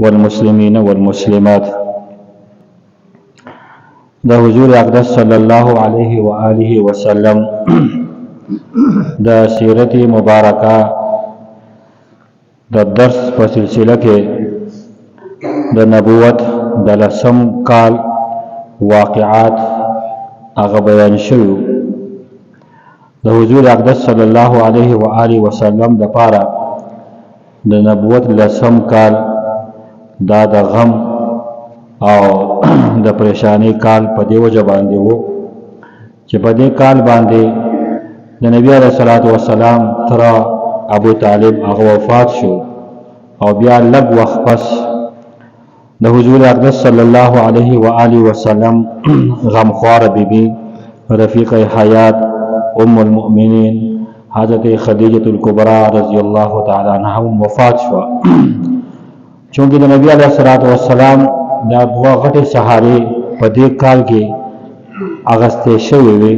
والمسلمين والمسلمات. د حضور اقدس صلی الله علیه و آله وسلم د سیرت مبارکه د درس په سلسله کې د نبوت د لسم کال واقعات هغه بیان شوي. د حضور اقدس صلی الله علیه و آله وسلم د پاره د نبوت لسم کال دا د غم او د پریشانی کال په دی وجه باندې وو چې په دې کال باندې د نبی علیه الصلاۃ والسلام تر ابو طالب هغه وفات شو او بیا لږ وخت پس د حضور اقدس صلی الله علیه و آله وسلم غمخوار بیبی رفیق حیات ام المؤمنین حضرت خدیجه الکبری رضی الله تعالی عنها وفات شو. چونکه د نبی علیه الصلاۃ والسلام دا دوه غټه سهاري په دې کال کې اغستې شوې وي،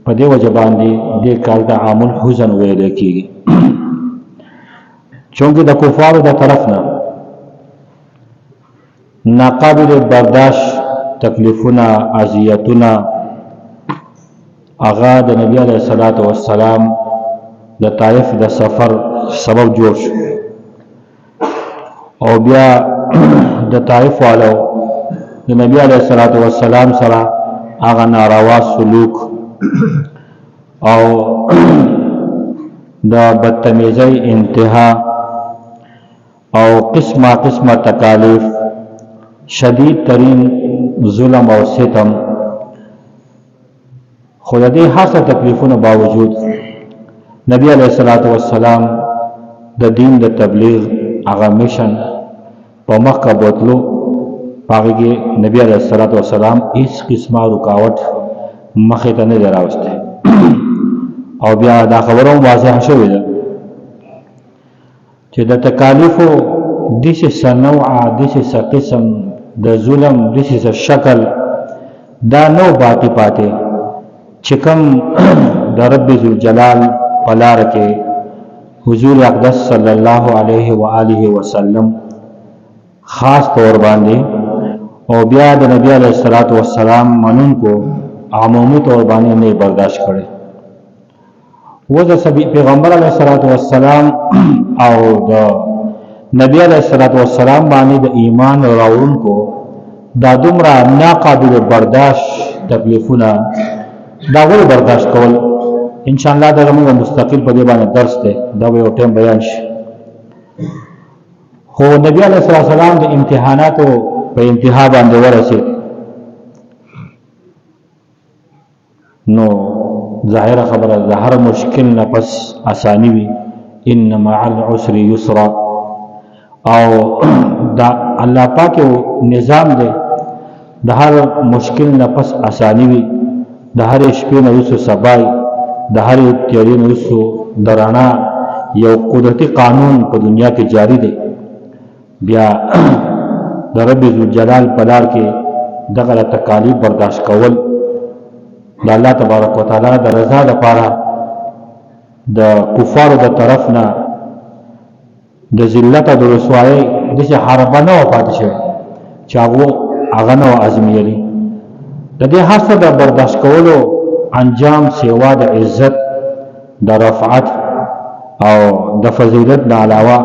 په دې وجه باندې دې کال د عام الحزن ویل کېږي. چونکه د کفارو د طرف نه ناقابل برداشت تکلیفونه اذیتونه هغه د نبی علیه الصلاۃ والسلام د طائف د سفر سبب جوړ شو او بیا د طائف والو د نبی علیه الصلاۃ والسلام سره هغه ناروا سلوک او د بدتمیزۍ انتها او قسمه تکالیف، شدید ترین ظلم او ستم، خو د دې هر څه تکلیفونو باوجود نبی علیه الصلاۃ والسلام د دین د تبلیغ هغه میشن په مخه بوتلو. هغه کې نبی علیه الصلاۃ والسلام هیڅ قسمه رکاوټ مخه ته نه راوسته او بیا دا خبره واضح شوې ده چې د تکالیفو دغه سنوعه دغه قسم د ظلم دغه شکل دا نو باقی پاتې چې کوم د رب ذوالجلال په لار کې حضور اقدس صلی الله علیه و آله وسلم خاص طور باندې او بیا د نبی علیه الصلاۃ والسلام منونکو عمومي طور باندې نه برداشت کړي. وځه سبي پیغمبر علیه الصلاۃ والسلام او د نبی علیه الصلاۃ والسلام باندې د ایمان راوړونکو دا دومره ناقابل برداشت تکلیفونه دا ول برداشت کول ان شاء الله دا موږ مستقل په دې باندې درس ده دا به یو ټیم بیان شي. خو نبی علیه الصلاۃ والسلام د امتحاناتو په انتها باندې ورسید نو ظاهر خبره ده هر مشکل نه پس اسانی وي، ان مع العسر یسرا او دا الله پاک نظام دی د هر مشکل نه پس اسانی وي، د هر شپې نه وسو سبای، د هر تیارې نه وسو درانا یو قدرتي قانون په دنیا کې جاری دی. بیا د رب ذوالجلال په لار کې دغه تکالیف برداشت کول د الله تبارک وتعالى د رضا لپاره د کفارو د طرف نه د ذلت او د رسوایی د حربه نه پاتې شوی چې هغه نه ازمیري. د دې هر څه د برداشت کولو انجام سیوا د عزت، د رفعت او د فضیلت نه علاوه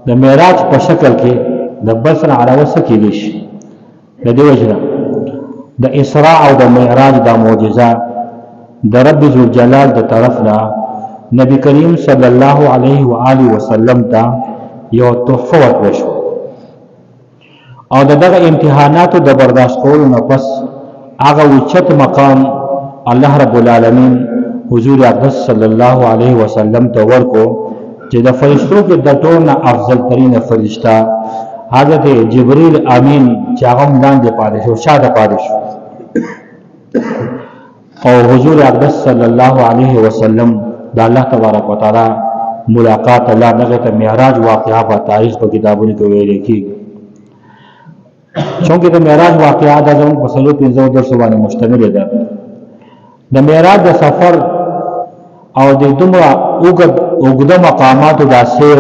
د معراج په شکل کې د بس نه علاوه څه کېدی شي. د دې وجه د اسراء او د معراج د معجزه د رب ذوالجلال د طرف نه نبی کریم صلی الله علیه و آله وسلم ته یو تحفه ورکړل شو او دغه امتحاناتو د برداشت کولو نه پس هغه اوچت مقام الله رب العالمین حضور اقدس صلی الله علیه وسلم ته ورکو چې د فرشتو کې د ټولو افضل ترین فرشتہ حضرت جبرئیل امین چې هغه باندې پاره شو شاده پاره شو او حضور اقدس صلی الله علیه وسلم د الله تبارک وتعالى ملاقات الله دغه ته معراج واقعا په تاریخ په کتابونو کې ویل کېږي. چونکه د معراج واقعا د زموږ په سلو 15 درسو باندې مشتمل ده. د معراج د سفر او د دومره اوږد مقاماتو د سیر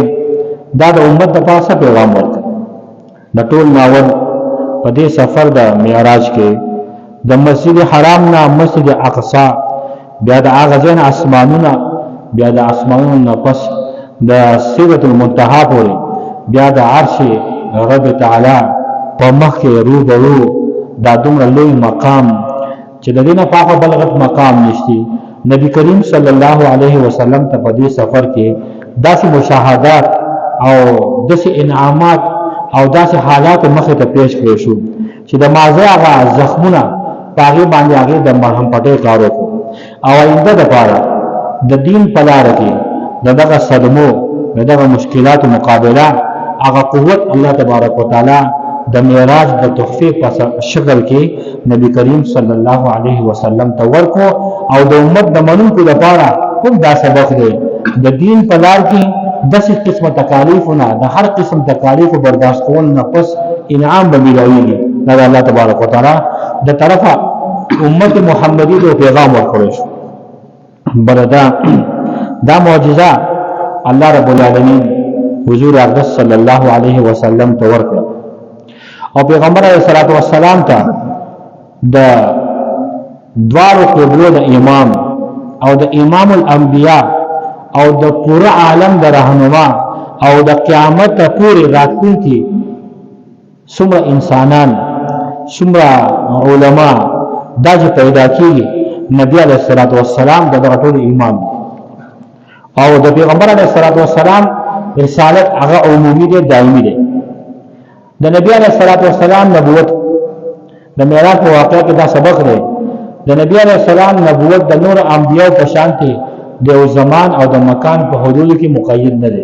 دا د امت د پاسه پیغام ورکړ. د ټول ناول په دې سفر د معراج کې د مسجد حرام نه مسجد اقصا، بیا د هغه ځای نه اسمانونه، بیا د اسمانونو نه پس د سدرة المنتهى پورې، بیا د عرش رب تعالی په مخ کې روبرو دا دومره لوی مقام چې د دې نه پاکه بل غټ مقام نشتی. نبی کریم صلی الله علیه وسلم ته په دې سفر کې داسې مشاهدات او داسې انعامات او داسې حالات مخې ته پیش کړی شو چې د مازه هغه زخمونه په هغې باندې هغې د مرهم پټۍ کار وکړو او آینده دپاره د دین په لاره کې د دغه صدمو د دغه مشکلاتو مقابله هغه قوت الله تبارک وتعالی د معراج د تحفې په شکل کې نبی کریم صلی الله علیه وسلم ته ورکو او د امت د منونکو لپاره هم دا سبق دی د دین په لار کې داسې قسمه تکالیفونه د هر قسم تکالیفو برداشت کول نه پس انعام به میلاویږي. دا د الله تبارک وتعالی د طرفه امت محمدي ته پیغام ورکړی شو. بل دا معجزه الله رب العالمین حضور اقدس صلی الله علیه وسلم ته ورکړه او پیغمبر علیه الصلاۃ والسلام ته د دوارو قبلو د امام او د امام الانبیاء او د پوره عالم د رهنما او د قیامت پورې راتلونکي څومره انسانان څومره علما دا چې پیدا کیږي نبی علیه الصلاۃ والسلام دغه ټول امام او د پیغمبر علیه الصلاۃ والسلام رسالت هغه عمومي دی، دایمي دی. د نبی علیه الصلاۃ والسلام نبوت د معراج په واقعه کې دا سبق دی. د نبی علیه السلام نبوت د نور انبیاء په شان دی د زمان او د مکان په حدود کې مقید نه دی.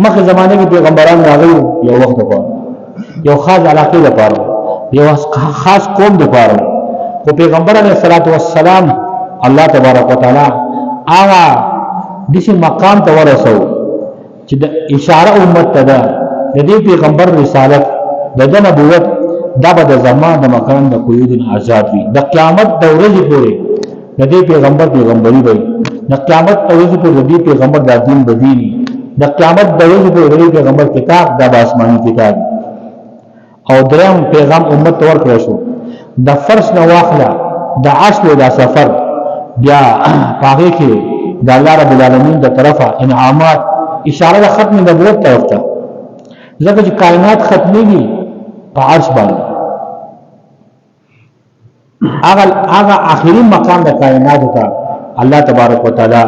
مخکې زمانه کې پیغمبران راغلي یو وخت لپاره، یو خاص علاقې لپاره، یو خاص قوم لپاره، خو پیغمبر علیه الصلاۃ والسلام الله تبارک وتعالی هغه داسې مقام ته ورسو چې د اشاره امت ته ده د دې پیغمبر رسالت د نبوت دا به د زمان د مکان د قیود آزاد وي. د قیامت د ورځې پورې د دې پیغمبر پیغمبري وي، د قیامت د ورځې پورې د دې پیغمبر د دین بدیلی، د قیامت د ورځې پورې د دې پیغمبر کتاب د آسماني کتاب. او دریم پیغام امت ته ورکړی شو د فرض نه واخله د عصر د سفر، بیا په هغې کې د الله رب العالمین د طرفه انعامات اشاره د ختم نبوت طرف ته، ځکه چې کائنات ختمېږي په عرش باندې. هغه آخري مقام د کائناتو ته الله تبارک وتعالی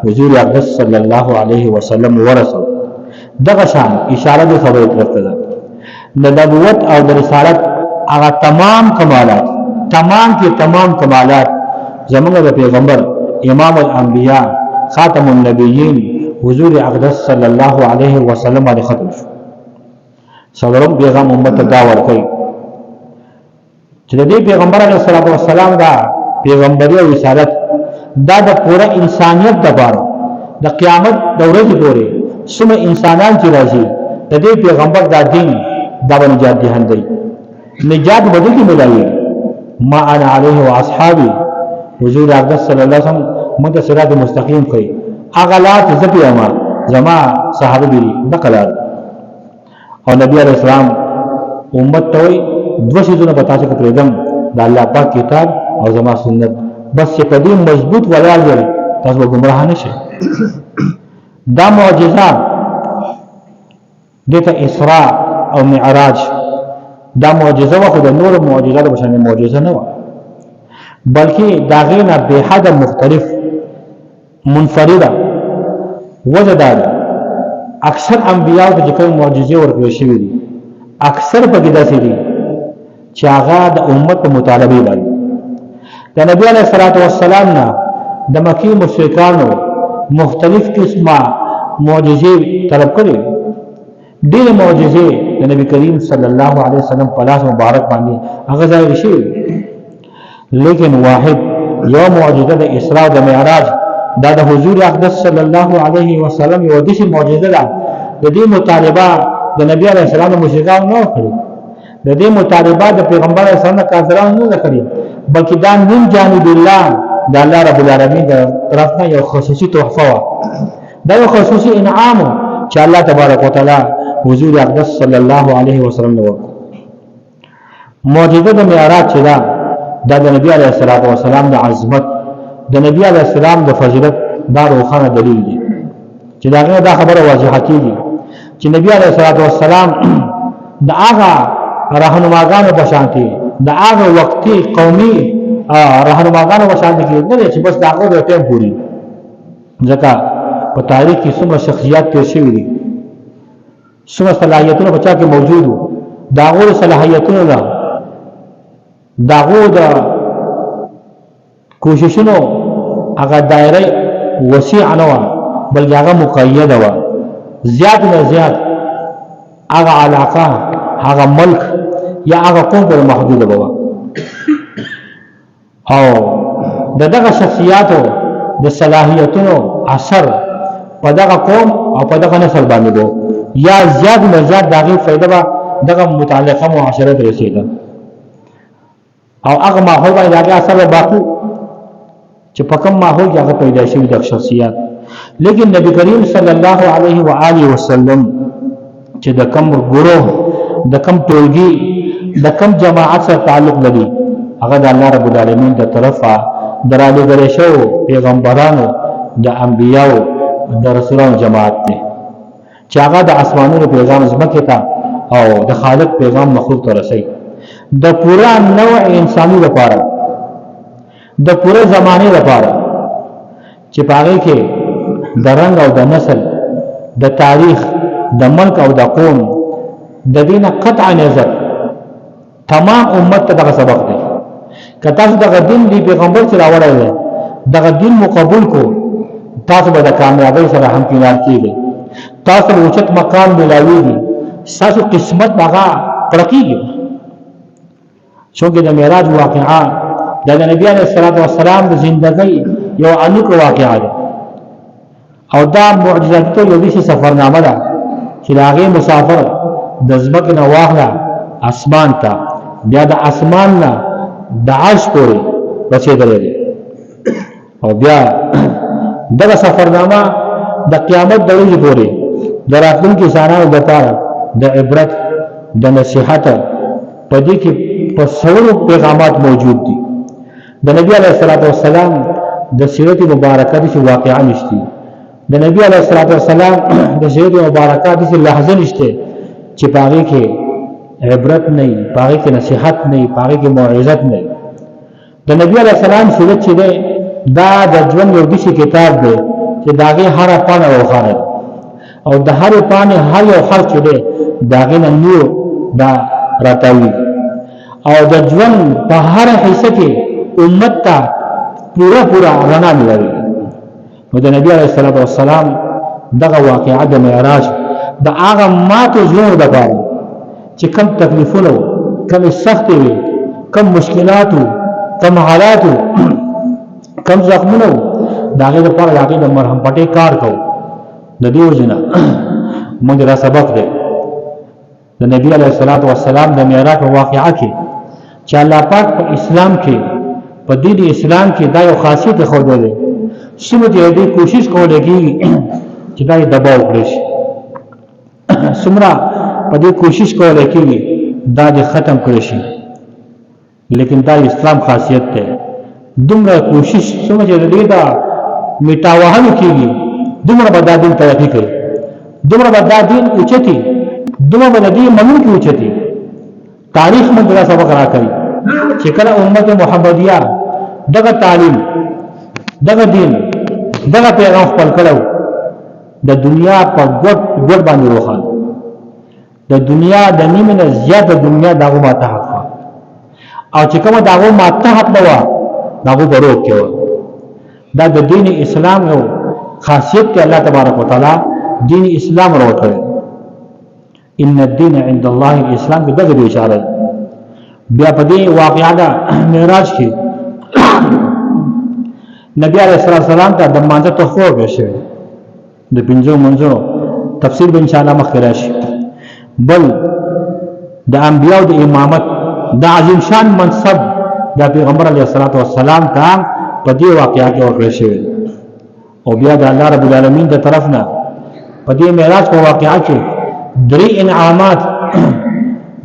حضور اقدس صلی الله علیه وسلم ورسو. دغه شان اشاره د خبرې طرف ته ده د نبوت او د رسالت هغه تمام کمالات زموږ د پیغمبر امام الانبیاء خاتم النبیین حضور اقدس صلی الله علیه وسلم باندې ختم شو. څلورم پیغام امت ته دا ورکړي چې د دې پیغمبر علیه السلام دا پیغمبري او رسالت دا د پوره انسانیت لپاره د قیامت د ورځې پورې څومره انسانان چې راځي د دې پیغمبر دا دین دا به نجات دهندوي، نجات به دې ملایي. ما انا علیه و اصحابي حضور اقدس صلی الله علیه وسلم موږ ته صراط مستقیم کوي، هغه لار چې زه پیما زما صحابه دي نقلار. او نبی علیہ السلام امت ته وي دوه شیزونه به تاسو ته پرېږدم د الله پاک کتاب او زما سنت، بس چې په دې مضبوط ولاړ دی تاسو به ګمراه نه شئ. دا معجزه دته اسراء او معراج دا معجزه و، خو د نور معجزات په شان معجزه نه و، بلکې دا غینه به حد مختلف منفرده وجه دا ده. اکثر انبیاء ته کوم معجزې ورکړل شوې دي اکثر په کې داسې دي چې هغه د امت په مطالبه باندې د نبی علیه الصلاۃ والسلام نه د مکی مشرکانو مختلف قسمه معجزې طلب کړي. ډېر معجزې د نبی کریم صلی الله علیه وسلم په لاس مبارک باندې هغه ځای شي، لیکن واحد یو معجزه د اسراء او د معراج دا د حضور اقدس صلی الله علیه وسلم یو داسې معجزه ده د دې مطالبه د نبی علیه السلام مشرکان نه کړی، د دې مطالبه د پیغمبر علیه السلام کافرانو نه کړی، بلکې دا من جانب الله د الله رب العالمین د طرف نه یو خصوصي تحفه و، دا یو خصوصي انعام چې الله تبارک وتعالى حضور اقدس صلی الله علیه وسلم نو معجزه د معراج چې دا د نبی علیه الصلاۃ والسلام د عظمت د نبی علیه السلام د فضیلت دا روښانه دلیل دی چې دا خبره واضحه کیږي چې نبی علیه الصلاۃ والسلام د هغه راهنماګانو په شان کې د هغه وختي قومي راهنماګانو په شان کې نه چې بس داغه د ټیم پوری ځکه په تاریخ کې څومره شخصیات تیر شوي دي څومره صلاحیتونه بچا کې موجود وو داغه صلاحیتونه داغه د کوششونو هغه دایره وسیع نه و بلکې هغه مقیده و زیات نه زیات هغه علاقه هغه ملک یا هغه قوم پر محدود و او دغه شخصیاتو د صلاحیتونو اثر په دغه قوم او په دغه نسل باندې وو یا زیات نه زیات دغه فائدہ به دغه متعلقه معاشره ته رسیدل او هغه ماحول باندې هغه اثر باقی چې په کوم ماحول کې هغه پیدا شوی د شخصیت لیکن نبی کریم صلی الله علیه و آله وسلم چې د کوم ګروه د کوم ټولګي د کوم جماعت سره تعلق لري هغه د الله رب العالمین د طرفه دراله غره شو پیغمبرانو د انبیانو د رسولانو جماعت دی چې هغه د اسمانونو پیغام زمکه ته او د خالق پیغام مخلوق ته رسي د پورا نوع انساني لپاره د پوره زمانه لپاره چې پاره کې د رنگ او د نسل د تاریخ د ملک او د قوم د دینه قطع نظر تمام امت ته دغه سبق دی که تاسو دغه دین دی پیغمبر چې راوړی دی دغه دین مقبول کو تاسو به د کامیابی سره همکینار کیږئ تاسو له اوچت مقام ملاویږي تاسو قسمت هغه پړکیږي چونکې د معراج واقعا د نبی علیه الصلاۃ والسلام د ژوندۍ یو انوک واقعا ده او دا معجزات یو دي سفرنامه ده چې هغه مسافر د ځمکې نه واخله اسمان ته بیا د اسمان نه د عرش پورې رسیدلی او بیا دغه سفرنامه د قیامت د ورځې پورې د راتلونکي انسانانو لپاره د عبرت د نصیحت په دې کې په څلورو پیغامات موجود دي د نبی علیه الصلاۃ والسلام د سیرت مبارکه د واقعا نشته د نبی علیه الصلاۃ والسلام د سیرت مبارکه د لحظه نشته چې پاره کې عبرت نه پاره کې نصیحت نه پاره کې موعظت نه د نبی علیه السلام سیرت چې دا د ژوند یو دشي کتاب دی چې داغه هر پانه روخانه او د هر پانه هر یو حرف چې دی داغه نور دا راتاوي او د ژوند په هر حصہ کې امت ته پورا رڼا ملوي نو د نبی علیه الصلاۃ والسلام دغه واقعه د معراج د هغه ماتو زړونو لپاره چې کم تکلیفونه کم سخت وي کم مشکلات کم حالات کم زخمونه داغه لپاره داغه د مرهم پټي کار کو د دې وجنه موږ را سبق دی د نبی علیه الصلاۃ والسلام د معراج واقعه کې چې الله پاک په اسلام کې په دین اسلام کې دا یو خاصیت خو دی سمه دې کوشش کوله کې چې دا دباو کړی شي سمرا په دې کوشش کوله کې دا دې ختم کړی شي لیکن دا اسلام خاصیت ده دومره کوشش سمه دې دا میټاوهلو کېږي دومره بدادین ترقی کوي دومره بدادین اوچتي دومره بدادین منو کې اوچتي تاریخ من دا سبق راکړي چې کله امت محمدیه دغه تعلیم دغه دین دغه پیغام خپل کړو د دنیا په ګډ باندې وخان د دنیا د نیمه نه زیاته دنیا دغه ماته حق او چې کومه دغه ماته حق دوا دغه ورو کې دا د دین اسلام یو خاصیت ته الله تبارک وتعالى دین اسلام ورکړي ان الدين عند الله الاسلام دغه اشاره بیا په دې واقعا د معراج کې نبی علیہ السلام ته د مانځه ته خو بشه د پنځو منځو تفصیل به ان شاء الله مخکې راشي بل د انبیاء د امامت د عظیم شان منصب د پیغمبر علیه السلام ته په دې واقعا کې ورکړل شوی او بیا د الله رب العالمین د طرف نه په دې معراج په واقعه کې درې انعامات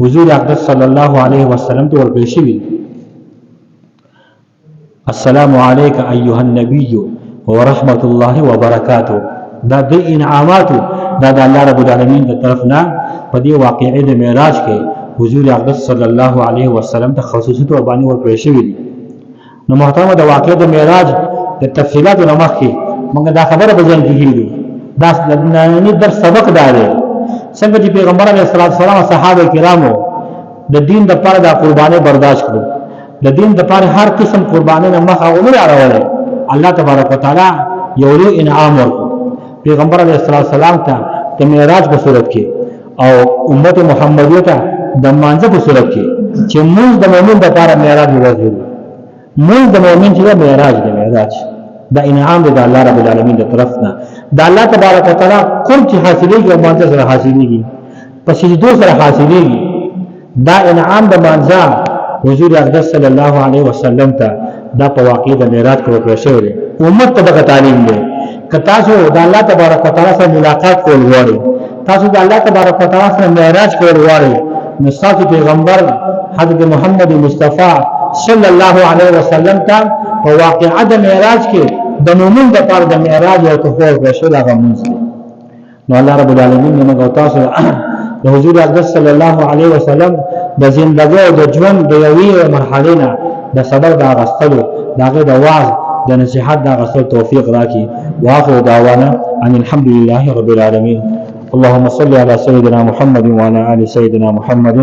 حضور اقدس صلی الله علیه وسلم ته ورکړل شوي. السلام علیک ایها النبی ورحمت الله وبرکاته. دا درې انعامات دا د الله رب العالمین د طرف نه په دې واقعې د معراج کې حضور اقدس صلی الله علیه وسلم ته خصوصي تور باندې ورکړل شوي دي. نو محترم د واقعې د معراج د تفصیلاتو نه مخکې موږ دا خبره په ځان کې کیږي. دا نننی درس سبق دا دی څنګه چې پیغمبر علیه الصلاۃ والسلام صحابه کرامو د دین د لپاره د قربانۍ برداشت کړو، د دین د لپاره هر قسم قربانۍ نه مخ او نه راوړل. الله تبارک وتعالى یو لوی انعام ورکړ پیغمبر علیه الصلاۃ والسلام ته د معراج په صورت کې او امت محمدیه ته د مانځه په صورت کې چې موږ د مؤمن لپاره معراج ورکړو. موږ د مؤمن چې معراج دی، معراج دا انعام دی د الله رب العالمین د طرف نه. د الله تبارک وتعالى کوم چې حاصلېږي او مانځه سره حاصلېږي، په سجدو سره حاصلېږي. دا انعام د مانځه حضور اقدس صلی الله علیه وسلم ته دا په واقع د معراج کې ورکړل شوی دی. امت ته دغه تعلیم دی. که تاسو د الله تبارک وتعالى سره ملاقات کول غواړئ، تاسو د الله تبارک وتعالى سره معراج کول غواړئ، نو ستاسو پیغمبر حضرت محمد مصطفی صلی الله علیه وسلم ته په واقعه د معراج کې د مؤمن د لپاره د معراج او تفویض رسول هغه مونږ دی. نو الله رب العالمین موږ او تاسو د حضور اقدس صلی الله علیه وسلم د ژوندۍ او د ژوند د یوې مرحلې نه د صبر د اغستلو، د هغه د وعظ د نصیحت د اغستلو توفیق راکړي. واخر دعوانا ان الحمد لله رب العالمین. اللهم صل على سيدنا محمد وعلى ال سيدنا محمد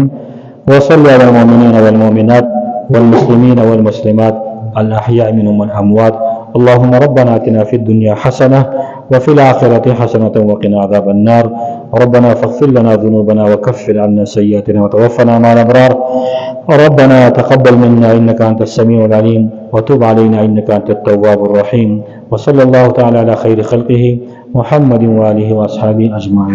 وصل على المؤمنين والمؤمنات والمسلمين والمسلمات الأحياء منهم والأموات. اللهم ربنا آتنا في الدنيا حسنة وفي الآخرة حسنة وقنا عذاب النار. ربنا فاغفر لنا ذنوبنا وكفر عنا سيئاتنا وتوفنا مع الأبرار. ربنا تقبل منا إنك أنت السميع العليم وتب علينا إنك أنت التواب الرحيم. وصلى الله تعالى على خير خلقه محمد وآله وأصحابه أجمعين.